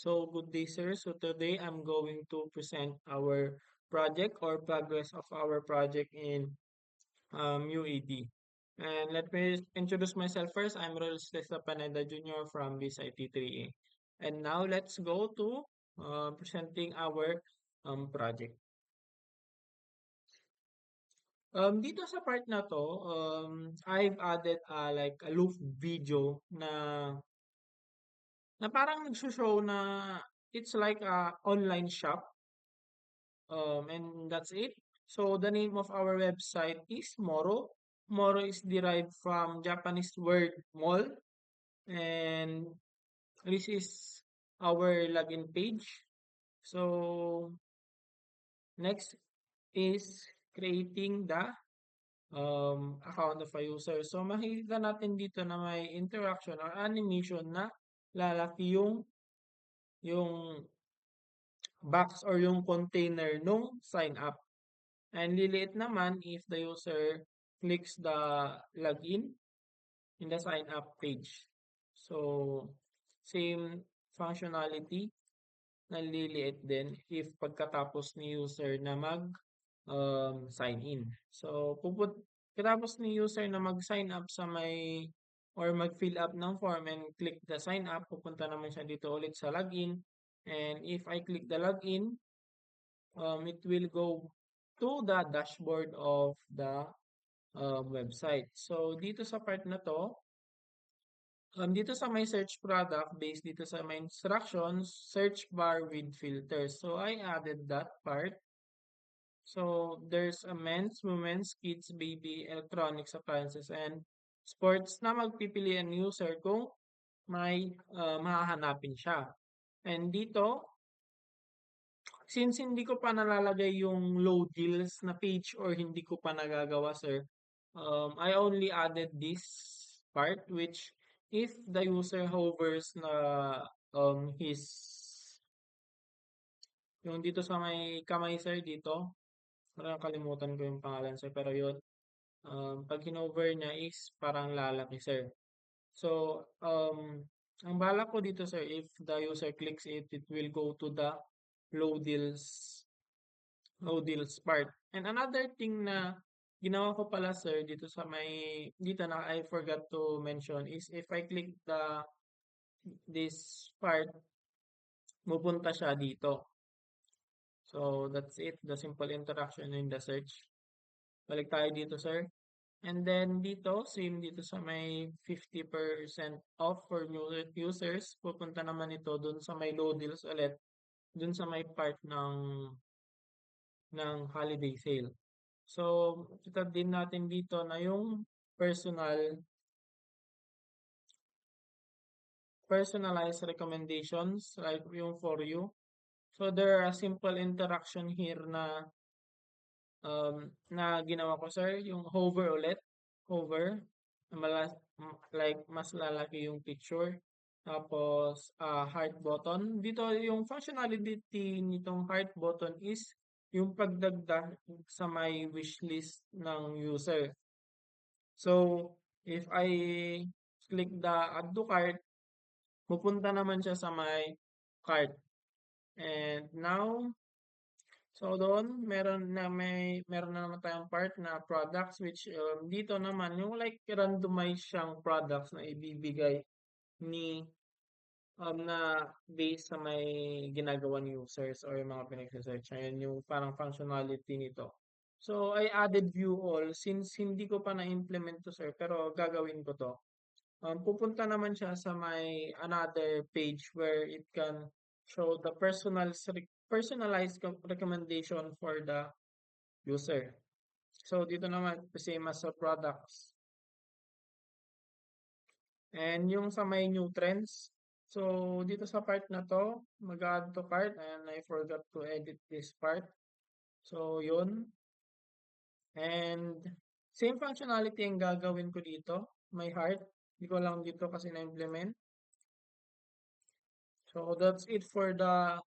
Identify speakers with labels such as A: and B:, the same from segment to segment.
A: So good day, sir. So today I'm going to present our project or progress of our project in UAD. And let me introduce myself first. I'm Rolls Testa Paneda Jr. from BSIT 3A. And now let's go to presenting our project. Dito sa part na to, I've added like a loop video na parang nagso-show na it's like a online shop. And that's it. So the name of our website is Moro. Moro is derived from Japanese word mall, and this is our login page. So next is creating the account of a user. So makikita natin dito na may interaction or animation na lalaki yung box or yung container nung sign up. And liliit naman if the user clicks the login in the sign up page. So, same functionality na liliit din if pagkatapos ni user na mag sign in. So, pagkatapos ni user na mag-sign up sa may or mag-fill up ng form and click the sign up, pupunta naman siya dito ulit sa login. And if I click the login, it will go to the dashboard of the website. So, dito sa part na to, dito sa my search product, based dito sa my instructions, search bar with filters. So, I added that part. So, there's a men's, women's, kids, baby, electronics, appliances, and sports na magpipili ang user kung may mahahanapin siya. And dito, since hindi ko pa nalalagay yung low deals na page or hindi ko pa nagagawa, sir, I only added this part which if the user hovers na his yung dito sa may kamay, sir, dito, parang kalimutan ko yung pangalan, sir, pero yun, pag hinover niya is parang lalaki, sir. So, ang balak ko dito, sir, if the user clicks it, it will go to the low deals part. And another thing na ginawa ko pala, sir, dito sa may dito na I forgot to mention is if I click this part, pupunta siya dito. So that's it, the simple interaction in the search. Balik tayo dito, sir. And then dito, same dito sa may 50% off for new users, pupunta naman ito dun sa may low deals ulit, dun sa may part ng holiday sale. So, kita din natin dito na yung personalized recommendations, like yung for you. So, there are a simple interaction here na ginawa ko, sir, yung hover ulit, hover, like mas lalaki yung picture. Tapos, heart button. Dito, yung functionality nitong heart button is yung pagdagdag sa may wishlist ng user. So, if I click the add to cart, pupunta naman siya sa my cart. And now, so doon, meron na naman tayong part na products which dito naman, yung like randomized siyang products na ibibigay ni na based sa may ginagawa ni users or yung mga pinagse-search. Ayan yung parang functionality nito. So, I added view all since hindi ko pa na-implement to, sir, pero gagawin ko to. Pupunta naman siya sa may another page where it can show the personalized recommendation for the user. So, dito naman, same as sa products. And yung sa may new trends, so dito sa part na to, mag-add to cart and I forgot to edit this part. So, yun. And same functionality ang gagawin ko dito. May heart. Hindi ko lang dito kasi na-implement. So, that's it for the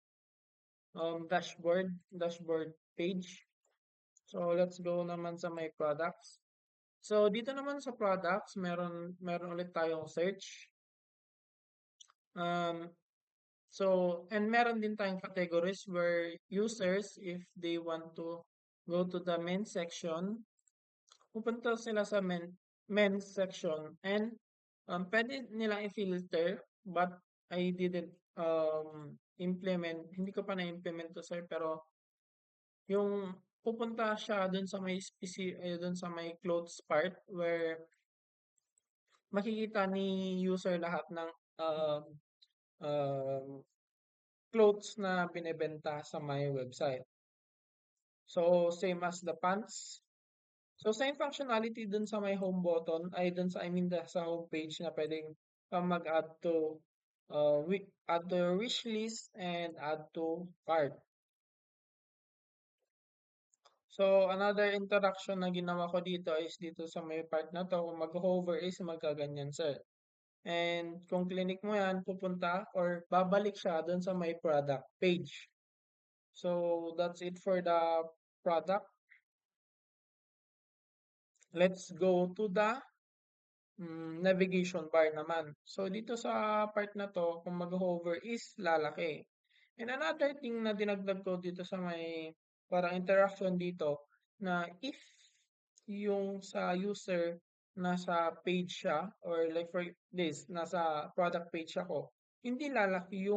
A: dashboard page. So, let's go naman sa my products. So, dito naman sa products, meron ulit tayong search. Um, So, and meron din tayong categories where users, if they want to go to the main section, pupunta sila sa men's section and pwede nilang i-filter but I didn't implement, hindi ko pa na-implement to sir, pero yung pupunta siya dun sa may dun sa may clothes part where makikita ni user lahat ng um, um, clothes na binebenta sa my website. So, same as the pants. So, same functionality dun sa may home button, ay dun sa, I mean, sa home page na pwedeng mag-add to, add to your wish list and add to cart. So, another interaction na ginawa ko dito is dito sa may part na to, kung mag-hover is magkaganyan, sir. And kung clinic mo yan, pupunta or babalik siya dun sa may product page. So, that's it for the product. Let's go to the navigation bar naman. So, dito sa part na to, kung mag-hover is lalaki. And another thing na dinagdag ko dito sa may parang interaction dito, na if yung sa user nasa page siya, or like for this, nasa product page ako, hindi lalaki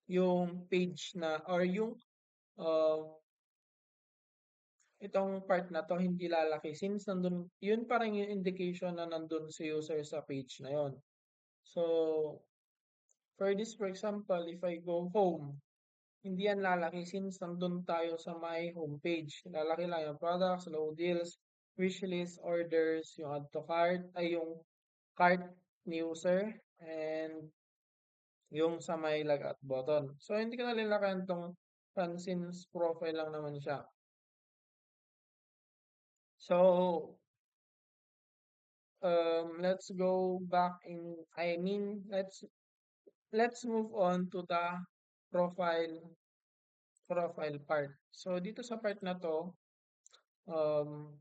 A: yung page na, or yung uh, itong part na to hindi lalaki since nandun, yun parang yung indication na nandun si user sa page na yon. So, for this, for example, if I go home, hindi yan lalaki since nandun tayo sa my home page. Lalaki lang yung products, low deals, wishlist, orders, yung add to cart, ay yung cart ni user, and yung sa may lagat button. So, hindi ka nalilakayan tong since profile lang naman siya. So, let's go back in, I mean, let's move on to the profile profile part. So, dito sa part na to, um,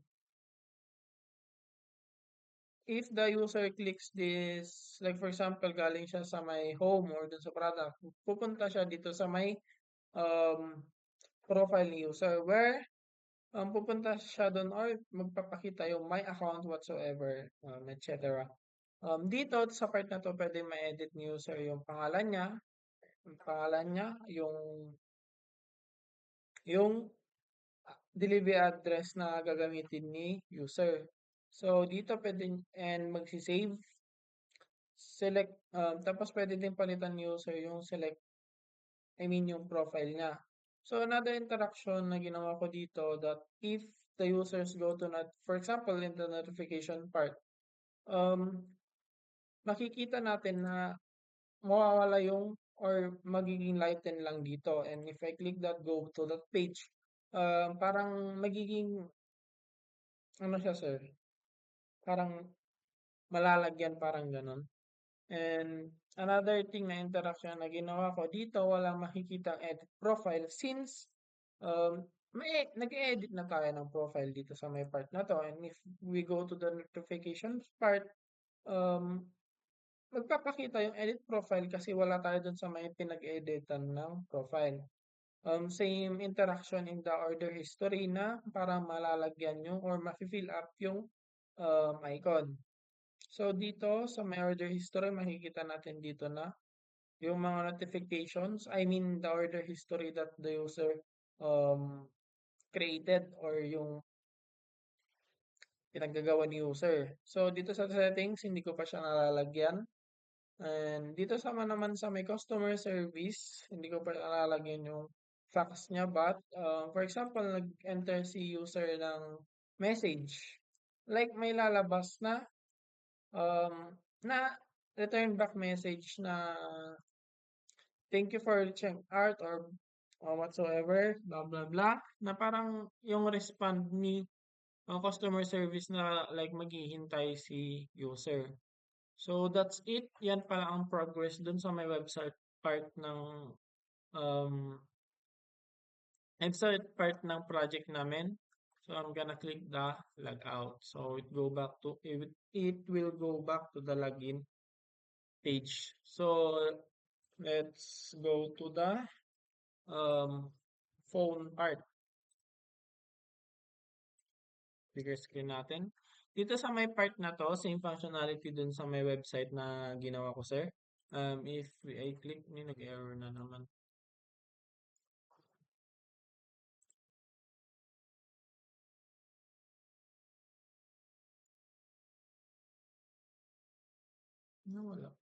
A: if the user clicks this, like for example, galing siya sa may home or dun sa product, pupunta siya dito sa may um, profile ni user where pupunta siya doon or magpapakita yung my account whatsoever, etc. Dito sa part na to, pwede ma-edit ni user yung pangalan niya, yung delivery address na gagamitin ni user. So, dito pwede, and magsisave, select, tapos pwede din palitan ni user yung select, I mean yung profile niya. So, another interaction na ginawa ko dito that if the users go to for example, in the notification part, um, makikita natin na mawawala yung or magiging lighten lang dito. And if I click that, go to that page, parang magiging, ano siya sir, parang malalagyan, parang ganon. And another thing na interaction na ginawa ko dito, walang makikita edit profile since nag-edit na tayo ng profile dito sa may part na to. And if we go to the notifications part, um, magpapakita yung edit profile kasi wala tayo dun sa may pinag-editan ng profile. Same interaction in the order history na para malalagyan yung or ma-fill up yung icon. So, dito sa my order history, makikita natin dito na yung mga notifications, I mean the order history that the user um, created or yung pinaggagawa ni user. So, dito sa settings, hindi ko pa siya nalalagyan. And dito naman sa may customer service, hindi ko pa nalalagyan yung fax niya. But, for example, nag-enter si user ng message. Like, may lalabas na return back message na thank you for reaching out or whatsoever, blah, blah, blah, na parang yung respond ni customer service na like maghihintay si user. So, that's it. Yan pala ang progress dun sa may website part ng um, project namin. So, I'm gonna click the log out. So, it will go back to the login page. So, Let's go to the phone part. Bigger screen natin. Dito sa may part na to, same functionality dun sa may website na ginawa ko, sir. If I click, may nag-error na naman. Wala.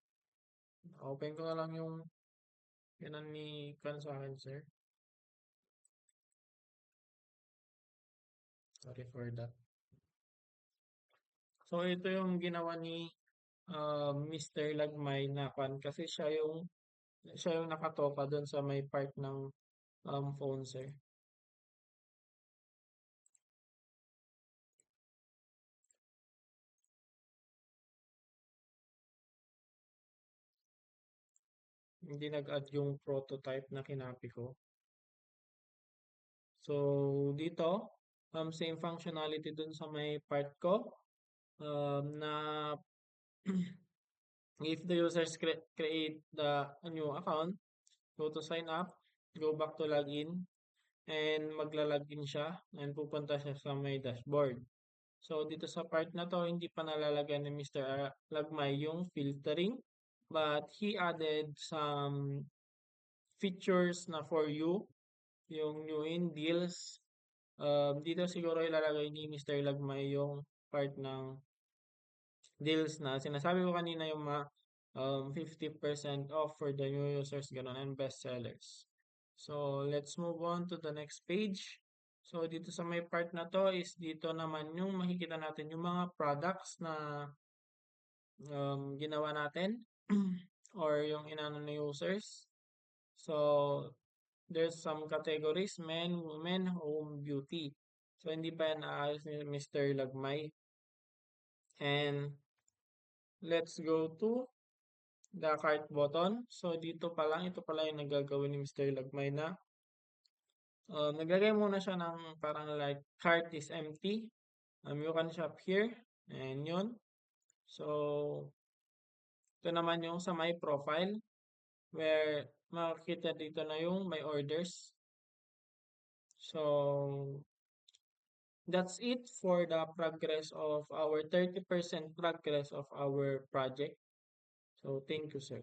A: Open ko na lang yung yanan ni Kan sa akin, sir. Sorry for that. So, ito yung ginawa ni Mr. Lagmay na Kan kasi siya yung nakatoka doon sa may part ng phone, sir. Hindi nag-add yung prototype na kinapi ko. So, dito, same functionality dun sa may part ko na if the users create a new account, go to sign up, go back to login, and magla-login siya and pupunta siya sa may dashboard. So, dito sa part na to, hindi pa nalalagyan ni Mr. Lagmay yung filtering, but he added some features na for you, yung new in deals. Dito siguro ilalagay ni Mr. Lagmay yung part ng deals na sinasabi ko kanina yung 50% off for the new users, ganun, and best sellers. So, let's move on to the next page. So, dito sa may part na to is dito naman yung makikita natin yung mga products na ginawa natin or yung inano ng users. So, there's some categories, men, women, home, beauty. So, hindi pa yan naayos ni Mr. Lagmay. And let's go to the cart button. So, dito pa lang, ito pala yung nagagawin ni Mr. Lagmay na naglagay muna siya ng parang like cart is empty. You can shop here. And yun. So, ito naman yung sa my profile where makikita dito na yung my orders. So, that's it for the progress of our 30% progress of our project. So, thank you, sir.